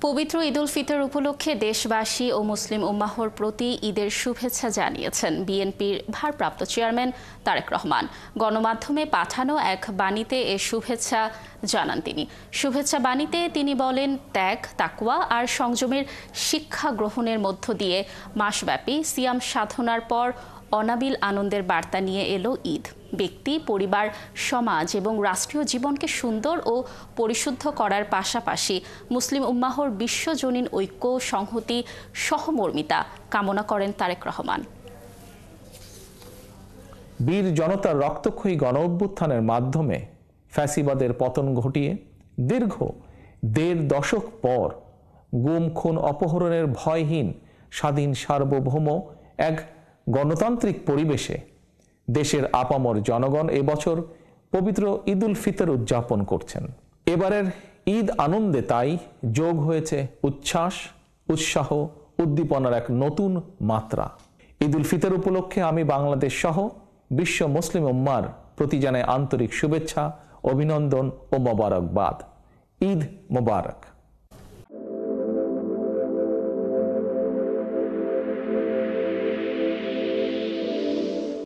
পবিত্র ঈদ উল ফিতর উপলক্ষে দেশবাসী ও মুসলিম উম্মাহর প্রতি ঈদের শুভেচ্ছা জানিয়েছেন বিএনপির ভারপ্রাপ্ত চেয়ারম্যান তারেক রহমান। গণমাধ্যমে পাঠানো এক বাণীতে এ শুভেচ্ছা জানান তিনি। শুভেচ্ছা বাণীতে তিনি বলেন, ত্যাগ, তাকওয়া আর সংযমের শিক্ষা গ্রহণের মধ্য দিয়ে মাসব্যাপী সিয়াম সাধনার পর অনাবিল আনন্দের বার্তা নিয়ে এলো ঈদ। ব্যক্তি, পরিবার, সমাজ এবং রাষ্ট্রীয় জীবনকে সুন্দর ও পরিশুদ্ধ করার পাশাপাশি মুসলিম উম্মাহর বিশ্বজনীন ঐক্য, সংহতি, সহমর্মিতা কামনা করেন তারেক রহমান। বীর জনতার রক্তক্ষয়ী গণ অভ্যুত্থানের মাধ্যমে ফ্যাসিবাদের পতন ঘটিয়ে দীর্ঘ ১.৫ দশক পর গুম, খুন, অপহরণের ভয়হীন স্বাধীন সার্বভৌম এক গণতান্ত্রিক পরিবেশে দেশের আপামর জনগণ এবছর পবিত্র ঈদ উল ফিতর উদযাপন করছেন। এবারের ঈদ আনন্দে তাই যোগ হয়েছে উচ্ছ্বাস, উৎসাহ, উদ্দীপনার এক নতুন মাত্রা। ঈদ উল ফিতর উপলক্ষে আমি বাংলাদেশ সহ বিশ্ব মুসলিম উম্মার প্রতি জানাই আন্তরিক শুভেচ্ছা, অভিনন্দন ও মোবারকবাদ। ঈদ মোবারক।